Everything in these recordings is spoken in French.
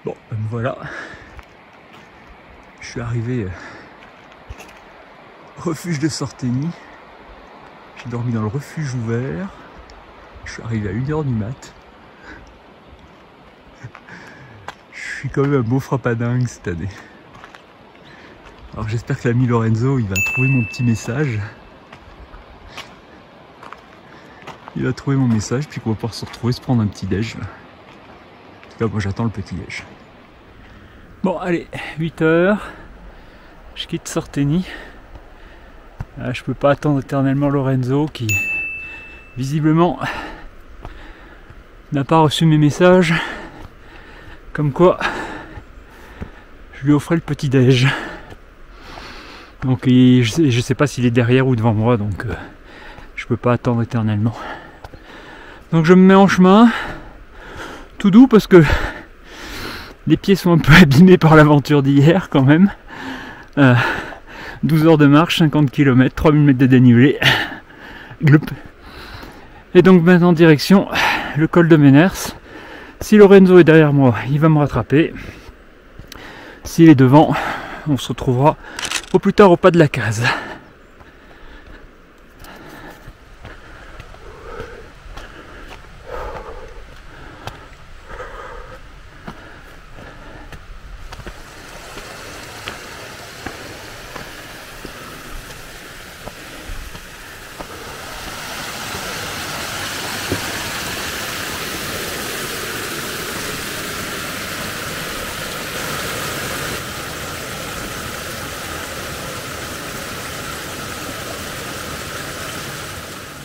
Bon, me voilà. Je suis arrivé refuge de Sorteny. J'ai dormi dans le refuge ouvert. Je suis arrivé à 1 h du mat. Je suis quand même un beau frappadingue cette année. Alors j'espère que l'ami Lorenzo, il va trouver mon petit message. Il va trouver mon message, puis qu'on va pouvoir se retrouver, se prendre un petit déj. En tout cas, moi j'attends le petit déj. Bon, allez, 8 h. Je quitte Sorteny. Je peux pas attendre éternellement Lorenzo qui, visiblement, n'a pas reçu mes messages. Comme quoi, je lui offrais le petit déj. Donc, je sais pas s'il est derrière ou devant moi, donc je peux pas attendre éternellement. Donc, je me mets en chemin, tout doux parce que les pieds sont un peu abîmés par l'aventure d'hier quand même. 12 heures de marche, 50 km, 3000 mètres de dénivelé. Gloup. Et donc maintenant direction le col de Menners. Si Lorenzo est derrière moi, il va me rattraper. S'il est devant, on se retrouvera au plus tard au pas de la case.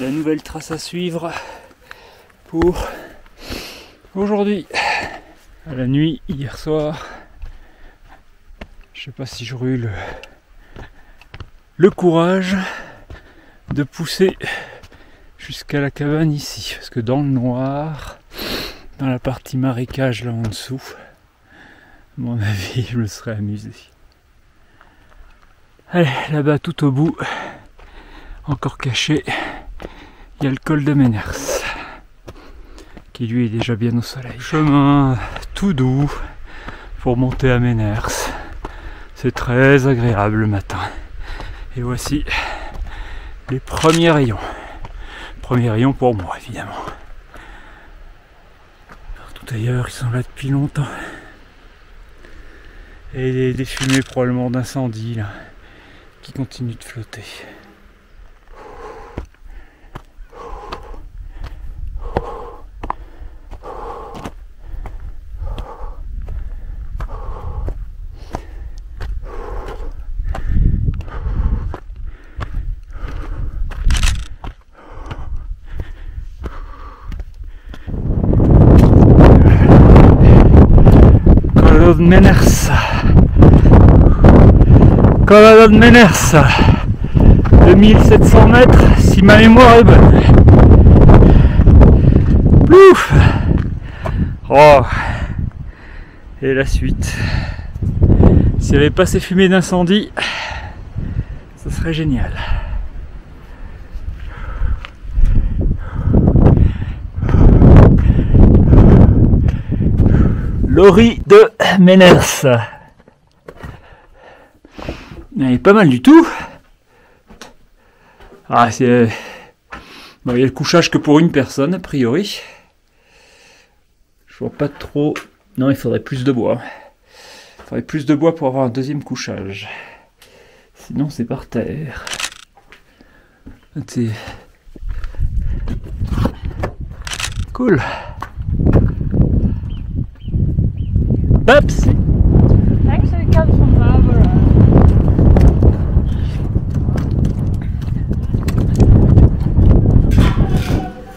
La nouvelle trace à suivre pour aujourd'hui. À la nuit, hier soir, je sais pas si j'aurais eu le courage de pousser jusqu'à la cabane ici, parce que dans le noir, dans la partie marécage là en dessous, à mon avis, je me serais amusé. Allez, là-bas tout au bout, encore caché, il y a le col de Menners, qui lui est déjà bien au soleil. Chemin tout doux pour monter à Menners. C'est très agréable le matin. Et voici les premiers rayons. Premiers rayons pour moi, évidemment. Partout ailleurs, ils sont là depuis longtemps. Et des fumées probablement d'incendie là, qui continuent de flotter. Col de Menners. Col de Menners. 2700 mètres, si ma mémoire est bonne. Ouf. Oh. Et la suite. S'il n'y avait pas ces fumées d'incendie, ça serait génial. L'Ori de Menners. Elle est pas mal du tout. Ah, c'est... Bon, il y a le couchage que pour une personne, a priori. Je vois pas trop... Non, il faudrait plus de bois. Il faudrait plus de bois pour avoir un deuxième couchage. Sinon, c'est par terre. C'est... Cool. Ups. Actually comes from Barbara.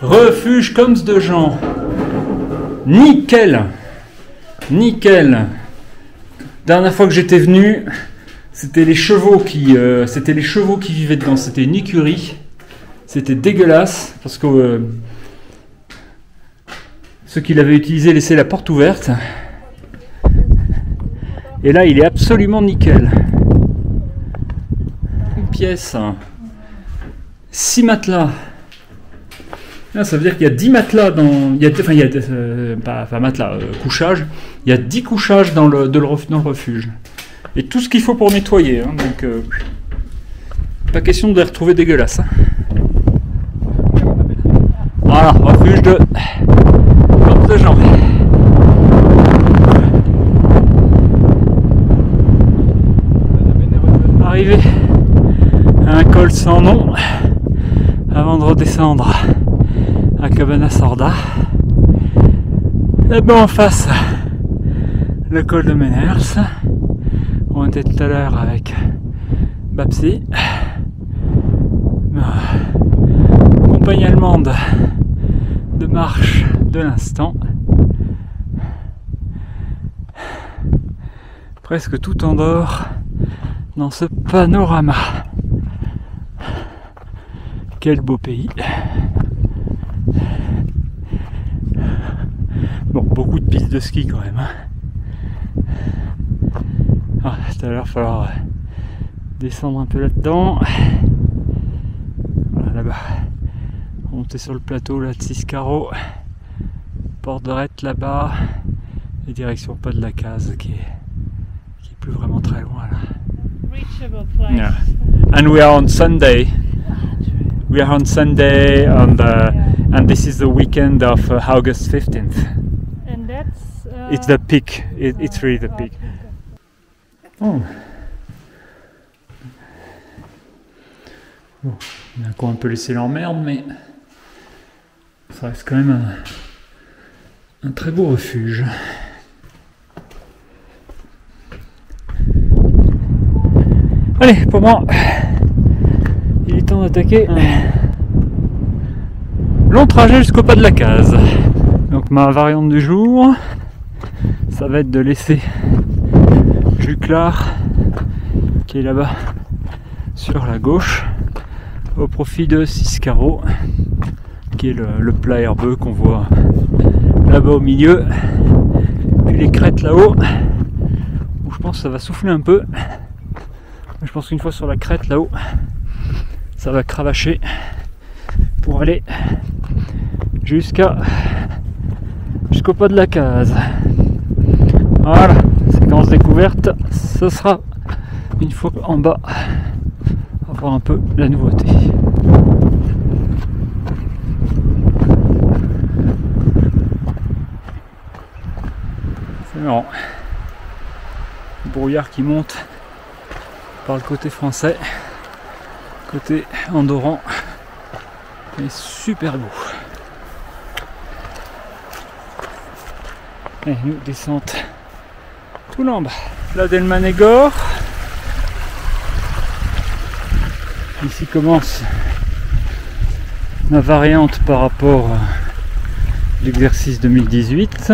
Refuge Coms de Jean. Nickel. Nickel. Dernière fois que j'étais venu, c'était les chevaux qui vivaient dedans. C'était une écurie. C'était dégueulasse parce que ceux qui l'avaient utilisé laissaient la porte ouverte. Et là, il est absolument nickel. Une pièce, 6 matelas, Là, ça veut dire qu'il y a 10 matelas dans... Il y a, enfin, il y a pas matelas, couchage. Il y a 10 couchages dans le refuge. Et tout ce qu'il faut pour nettoyer. Hein, donc, pas question de les retrouver dégueulasses. Hein. Voilà, refuge de gens. Arrivé à un col sans nom avant de redescendre à Cabana Sorda. Là-bas en face, le col de Meners. On était tout à l'heure avec Babsi. Compagnie allemande de marche de l'instant. Presque tout en dehors dans ce panorama. Quel beau pays. Bon, beaucoup de pistes de ski quand même. Ah, tout à l'heure, il va falloir descendre un peu là-dedans. Voilà, là-bas. Monter sur le plateau là de Ciscaro. Porte de Rette là-bas. Et direction pas de la case qui est plus vraiment très loin là. Reachable place. Yeah. And we are on Sunday. We are on Sunday and this is the weekend of August 15th. And that's... It's the peak. It's really the peak. Oh. Bon, on a encore un peu laissé l'emmerde, mais ça reste quand même un très beau refuge. Allez, pour moi, il est temps d'attaquer. Long trajet jusqu'au pas de la case. Donc ma variante du jour, ça va être de laisser Juclar, qui est là-bas sur la gauche, au profit de Ciscaro, qui est le plat herbeux qu'on voit là-bas au milieu, puis les crêtes là-haut, où je pense que ça va souffler un peu. Je pense qu'une fois sur la crête là-haut, ça va cravacher pour aller jusqu'au pas de la case. Voilà, séquence découverte, ce sera une fois en bas, on va voir un peu la nouveauté. C'est marrant, le brouillard qui monte par le côté français, côté andorran, est super beau. Et nous, descente tout là en bas. La Delmanegor. Ici commence ma variante par rapport à l'exercice 2018,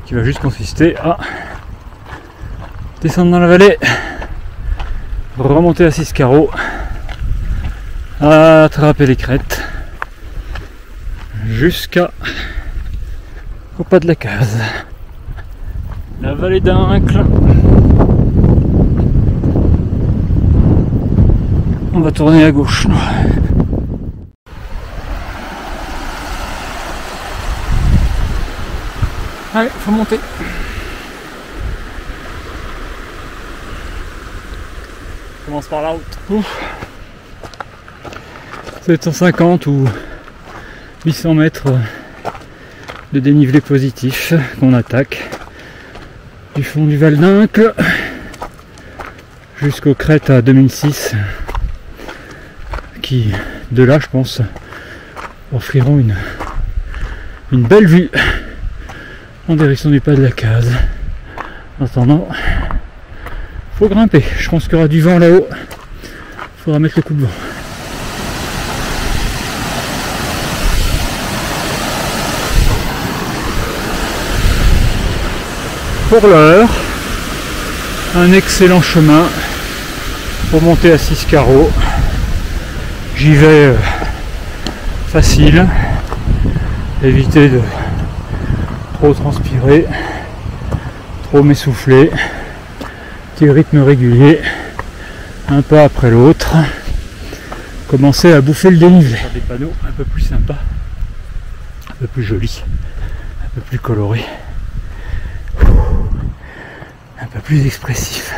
qui va juste consister à descendre dans la vallée, remonter à Ciscaro, attraper les crêtes jusqu'au pas de la case. La vallée d'Incles. On va tourner à gauche. Allez, faut monter. On commence par la route. 750 ou 800 mètres de dénivelé positif qu'on attaque du fond du Val d'Incles jusqu'aux crêtes à 2006 qui de là je pense offriront une belle vue en direction du pas de la case. En attendant, faut grimper, je pense qu'il y aura du vent là-haut, il faudra mettre le coup de vent. Pour l'heure, un excellent chemin pour monter à Ciscaro. J'y vais facile, éviter de trop transpirer, trop m'essouffler, petit rythme régulier, un pas après l'autre, commencer à bouffer le dénivelé. Faire des panneaux un peu plus sympas, un peu plus jolis, un peu plus colorés, un peu plus expressifs.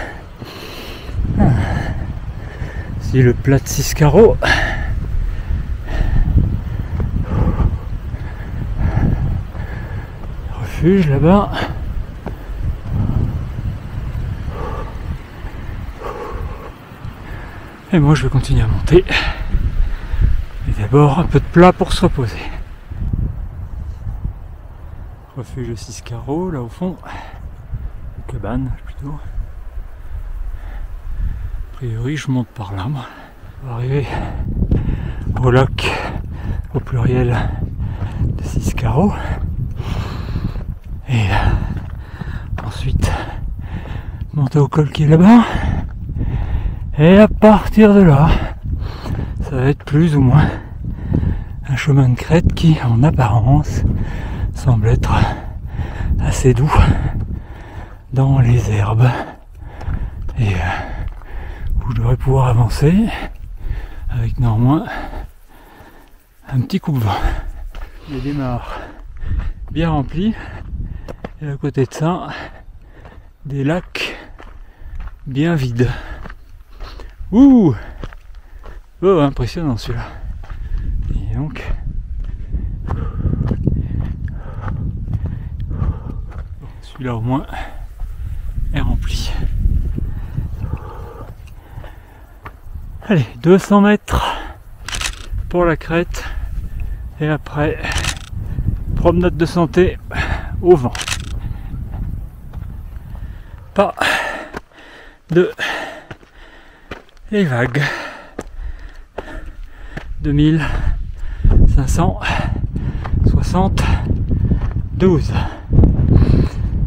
C'est le plat de 6 carreaux. Refuge là-bas. Et moi je vais continuer à monter. Et d'abord un peu de plat pour se reposer. Refuge de 6 carreaux là au fond. Cabane plutôt. A priori je monte par là moi. On va arriver au lac au pluriel de 6 carreaux. Et ensuite monter au col qui est là-bas. Et à partir de là, ça va être plus ou moins un chemin de crête qui, en apparence, semble être assez doux dans les herbes. Et où je devrais pouvoir avancer avec néanmoins un petit coupe-vent. Il y a des mares bien remplies et à côté de ça, des lacs bien vides. Ouh! Oh, impressionnant celui-là. Et donc, celui-là au moins est rempli. Allez, 200 mètres pour la crête. Et après, promenade de santé au vent. Pas de les vagues. 2572.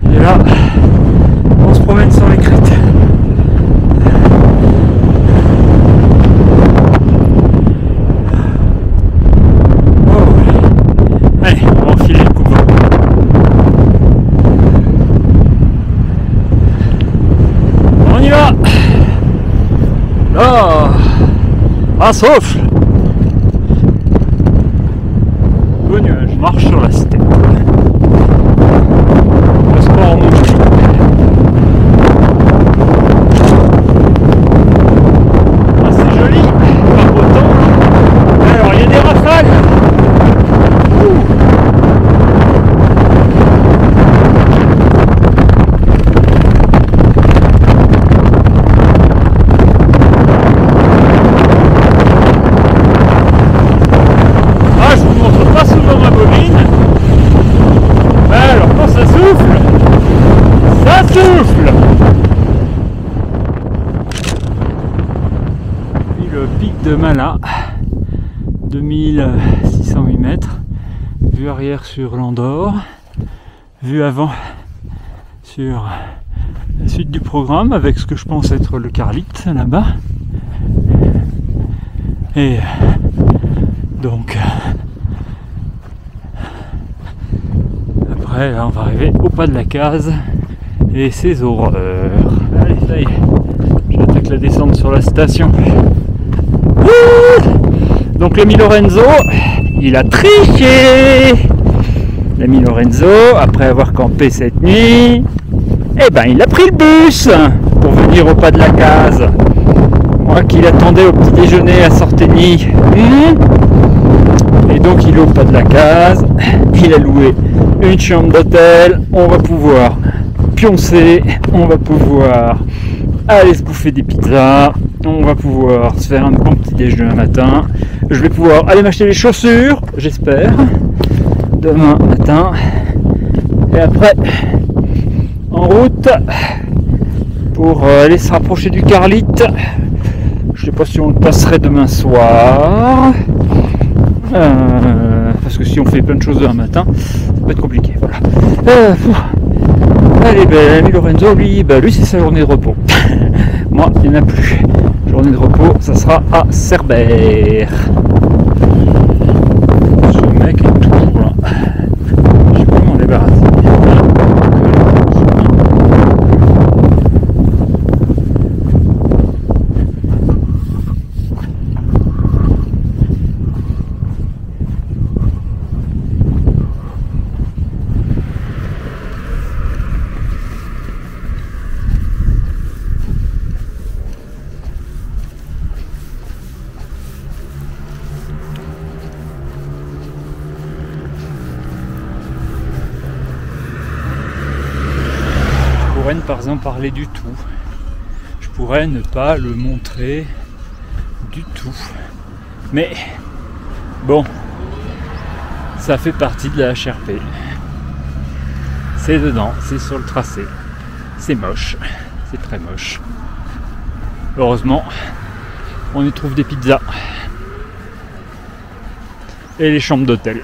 Et là, on se promène sur les crêtes. Oh. Allez, on va enfiler le coupe. On y va. Oh. Ah, souffle. Beau nuage, marche sur la steppe. Le sport en montagne. Ah, c'est joli, pas beau temps. Alors, il y a des rafales. De Mala, 2608 mètres, vue arrière sur l'Andorre, vue avant sur la suite du programme avec ce que je pense être le Carlite là-bas. Et donc après là, on va arriver au pas de la case et ses horreurs. Allez, ça y est, j'attaque la descente sur la station. Donc l'ami Lorenzo, il a triché. L'ami Lorenzo, après avoir campé cette nuit, eh ben il a pris le bus pour venir au pas de la case. Moi qui l'attendais au petit déjeuner à Sorteny. Et donc il est au pas de la case, il a loué une chambre d'hôtel, on va pouvoir pioncer, on va pouvoir aller se bouffer des pizzas, on va pouvoir se faire un bon petit déjeuner un matin. Je vais pouvoir aller m'acheter les chaussures, j'espère, demain matin. Et après, en route pour aller se rapprocher du Carlite. Je sais pas si on le passerait demain soir. Parce que si on fait plein de choses demain matin, ça va être compliqué. Voilà. Allez, l'ami Lorenzo, lui c'est sa journée de repos. Moi, il n'y en a plus. Journée de repos, ça sera à Cerbère. Ce mec est toujours là. Je vais m'en débarrasser. pourrais ne pas en parler du tout. Je pourrais ne pas le montrer du tout. Mais bon, ça fait partie de la HRP. C'est dedans, c'est sur le tracé. C'est moche, c'est très moche. Heureusement, on y trouve des pizzas et les chambres d'hôtel.